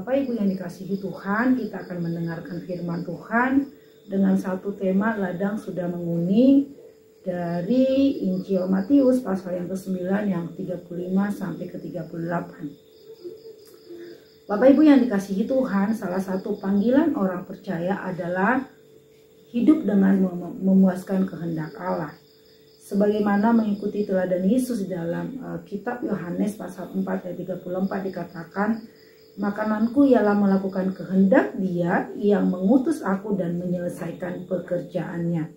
Bapak Ibu yang dikasihi Tuhan, kita akan mendengarkan firman Tuhan dengan satu tema ladang sudah menguning dari Injil Matius pasal yang ke-9 yang 35 sampai ke 38. Bapak Ibu yang dikasihi Tuhan, salah satu panggilan orang percaya adalah hidup dengan memuaskan kehendak Allah. Sebagaimana mengikuti teladan Yesus di dalam kitab Yohanes pasal 4 ayat 34 dikatakan, makananku ialah melakukan kehendak Dia yang mengutus aku dan menyelesaikan pekerjaannya.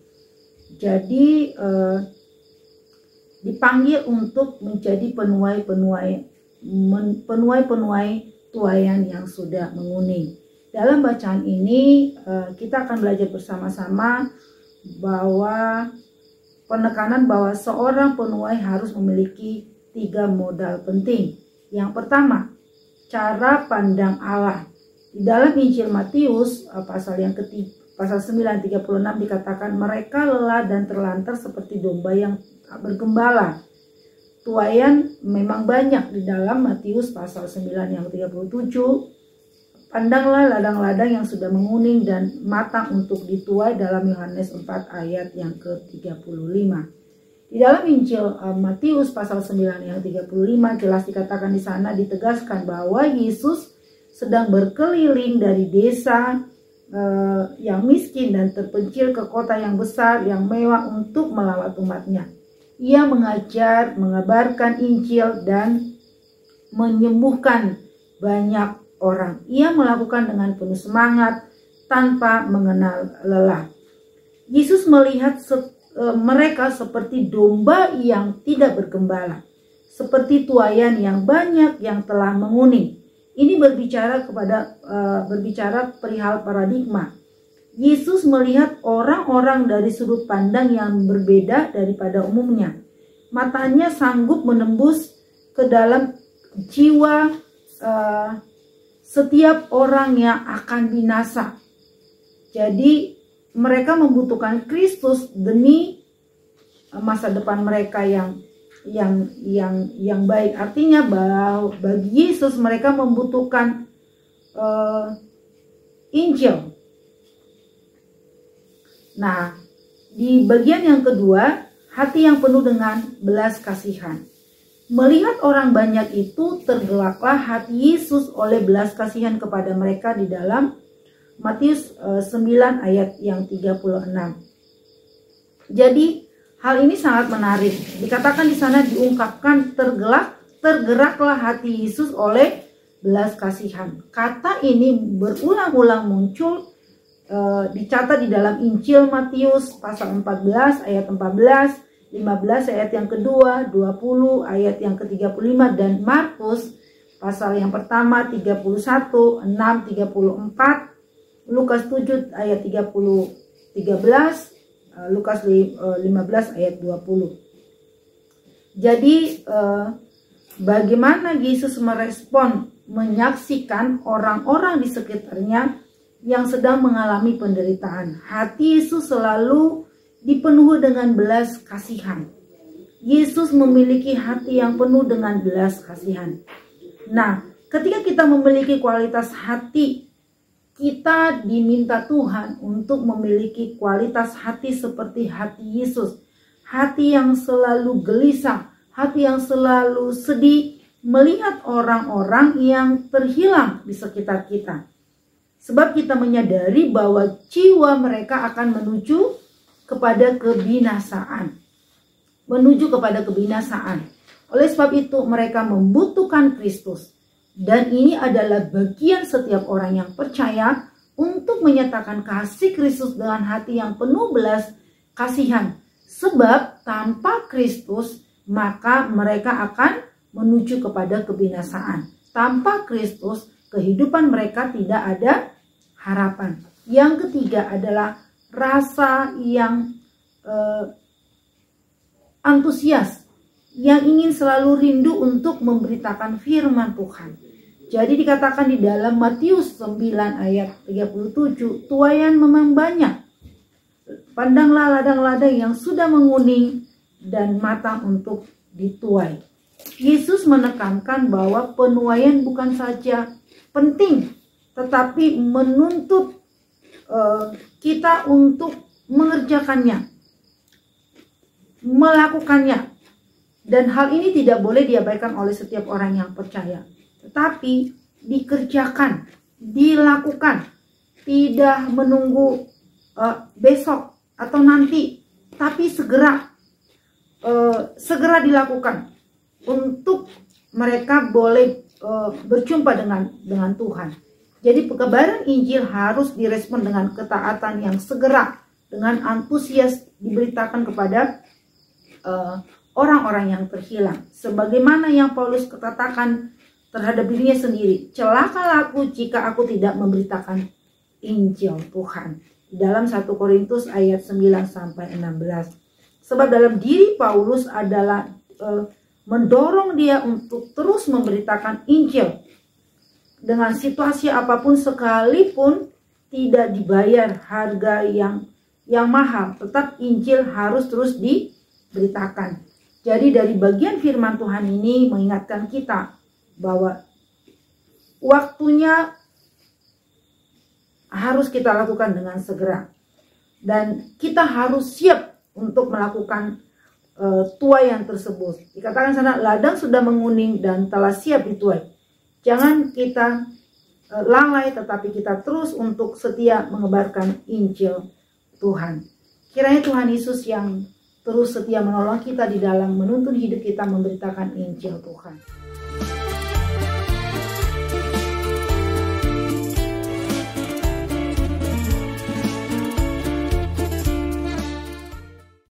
Jadi dipanggil untuk menjadi penuai tuaian yang sudah menguning. Dalam bacaan ini kita akan belajar bersama-sama bahwa penekanan bahwa seorang penuai harus memiliki 3 modal penting. Yang pertama, cara pandang Allah. Di dalam Injil Matius pasal 9:36 dikatakan, mereka lelah dan terlantar seperti domba yang tak bergembala. Tuaian memang banyak di dalam Matius pasal 9 yang 37. Pandanglah ladang-ladang yang sudah menguning dan matang untuk dituai dalam Yohanes 4 ayat yang ke-35. Di dalam Injil Matius pasal 9 yang 35 jelas dikatakan di sana, ditegaskan bahwa Yesus sedang berkeliling dari desa yang miskin dan terpencil ke kota yang besar yang mewah untuk melawat umatnya. Ia mengajar, mengabarkan Injil dan menyembuhkan banyak orang. Ia melakukan dengan penuh semangat tanpa mengenal lelah. Yesus melihat mereka seperti domba yang tidak bergembala, seperti tuaian yang banyak yang telah menguning. Ini berbicara perihal paradigma. Yesus melihat orang-orang dari sudut pandang yang berbeda daripada umumnya. Matanya sanggup menembus ke dalam jiwa setiap orang yang akan binasa. Jadi mereka membutuhkan Kristus demi masa depan mereka yang baik. Artinya bahwa bagi Yesus mereka membutuhkan Injil. Nah, di bagian yang kedua, hati yang penuh dengan belas kasihan. Melihat orang banyak itu, tergeraklah hati Yesus oleh belas kasihan kepada mereka di dalam Matius 9 ayat yang 36. Jadi hal ini sangat menarik. Dikatakan di sana diungkapkan tergeraklah hati Yesus oleh belas kasihan. Kata ini berulang-ulang muncul dicatat di dalam Injil Matius pasal 14 ayat 14, 15 ayat yang kedua, 20 ayat yang ke-35, dan Markus pasal yang pertama 31, 6, 34, Lukas 7 ayat 13, Lukas 15 ayat 20. Jadi bagaimana Yesus merespon menyaksikan orang-orang di sekitarnya yang sedang mengalami penderitaan? Hati Yesus selalu dipenuhi dengan belas kasihan. Yesus memiliki hati yang penuh dengan belas kasihan. Nah, ketika kita memiliki kualitas hati, kita diminta Tuhan untuk memiliki kualitas hati seperti hati Yesus. Hati yang selalu gelisah, hati yang selalu sedih melihat orang-orang yang terhilang di sekitar kita. Sebab kita menyadari bahwa jiwa mereka akan menuju kepada kebinasaan. Oleh sebab itu mereka membutuhkan Kristus. Dan ini adalah bagian setiap orang yang percaya untuk menyatakan kasih Kristus dengan hati yang penuh belas kasihan. Sebab tanpa Kristus maka mereka akan menuju kepada kebinasaan. Tanpa Kristus kehidupan mereka tidak ada harapan. Yang ketiga adalah rasa yang antusias, yang ingin selalu rindu untuk memberitakan firman Tuhan. Jadi dikatakan di dalam Matius 9 ayat 37, tuaian memang banyak. Pandanglah ladang-ladang yang sudah menguning dan matang untuk dituai. Yesus menekankan bahwa penuaian bukan saja penting, tetapi menuntut kita untuk mengerjakannya, melakukannya. Dan hal ini tidak boleh diabaikan oleh setiap orang yang percaya, tetapi dikerjakan, dilakukan, tidak menunggu besok atau nanti, tapi segera dilakukan untuk mereka boleh berjumpa dengan Tuhan. Jadi kebenaran Injil harus direspon dengan ketaatan yang segera, dengan antusias diberitakan kepada orang-orang yang terhilang. Sebagaimana yang Paulus katakan terhadap dirinya sendiri, celakalah aku jika aku tidak memberitakan Injil Tuhan. Dalam 1 Korintus ayat 9-16. Sebab dalam diri Paulus adalah mendorong dia untuk terus memberitakan Injil. Dengan situasi apapun sekalipun tidak dibayar harga yang mahal, tetap Injil harus terus diberitakan. Jadi dari bagian firman Tuhan ini mengingatkan kita bahwa waktunya harus kita lakukan dengan segera. Dan kita harus siap untuk melakukan tuaian tersebut. Dikatakan sana, ladang sudah menguning dan telah siap dituai. Jangan kita lalai, tetapi kita terus untuk setia mengebarkan Injil Tuhan. Kiranya Tuhan Yesus yang terus setia menolong kita di dalam menuntun hidup kita memberitakan Injil Tuhan.